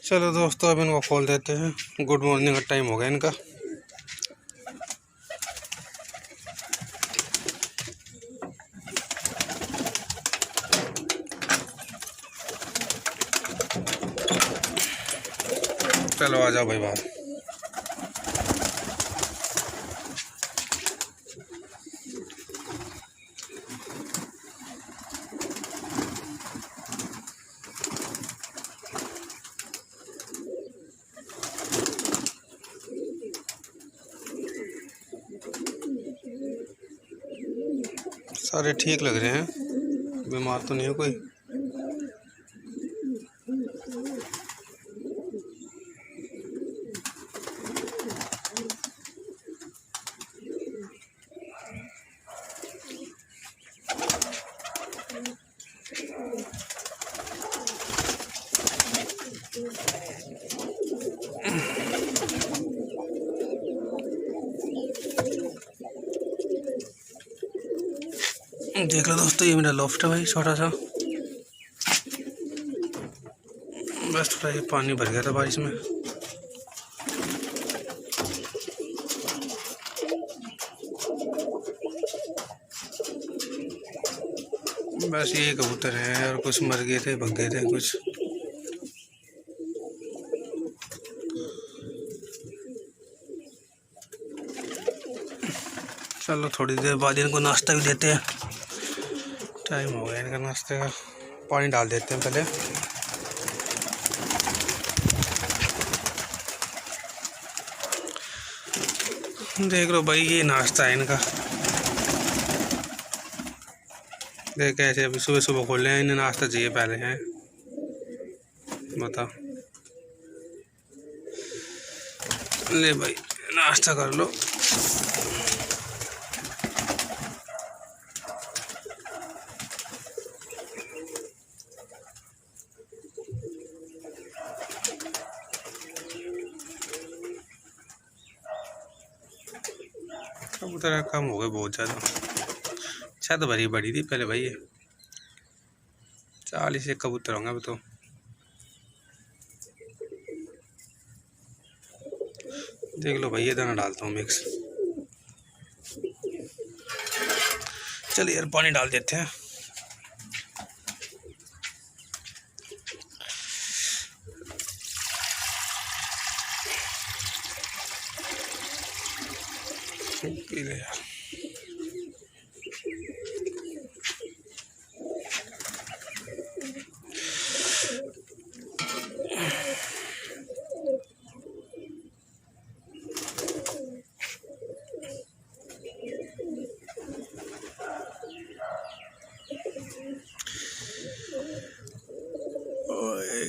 चलो दोस्तों, अब इनको खोल देते हैं। गुड मॉर्निंग का टाइम हो गया इनका। चलो आ जाओ भाई बाहर। सारे ठीक लग रहे हैं, बीमार तो नहीं है कोई। देख लो दोस्तों, ये मेरा लॉफ्ट है भाई, छोटा सा। बस थोड़ा ये पानी भर गया था बारिश में। बस ये कबूतर है, और कुछ मर गए थे, भग गए थे कुछ। चलो थोड़ी देर बाद इनको नाश्ता भी देते हैं। टाइम हो गया इनका नाश्ते का। पानी डाल देते हैं पहले। देख लो भाई, ये नाश्ता है इनका। देख कैसे अभी सुबह सुबह खोल हैं, इन्हें नाश्ता चाहिए पहले हैं। बता ले भाई, नाश्ता कर लो। कबूतर कम हो गए बहुत ज़्यादा। छत भरी बड़ी थी पहले भाई, ये 40 एक कबूतर होंगे अब तो। देख लो भाई, ये दाना डालता हूँ मिक्स। चलिए यार, पानी डाल देते हैं। पी ले यार।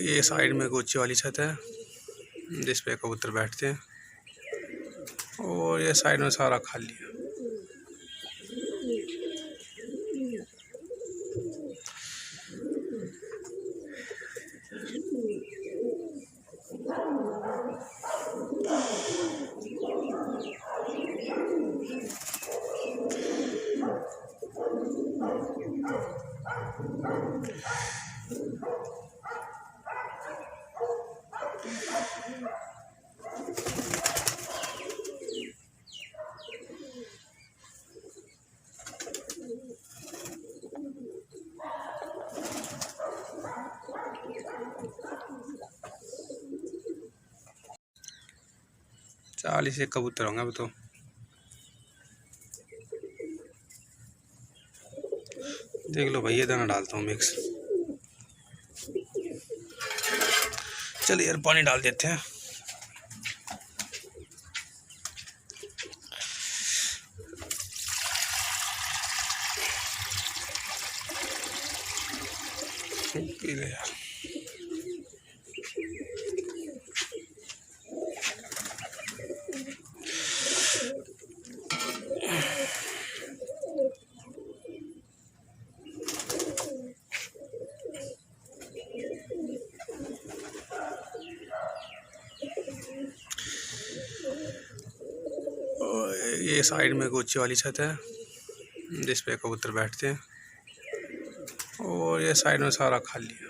ये साइड में ऊंची वाली छत है जिस पे कबूतर बैठते हैं, और ये साइड में सारा खाली है। चालीस एक कबूतर होंगे अब तो। देख लो भाई, ये दाना डालता हूँ मिक्स। चलिए यार, पानी डाल देते हैं। पी ले यार। ये साइड में ऊंची वाली छत है जिस पे कबूतर बैठते हैं, और ये साइड में सारा खाली है।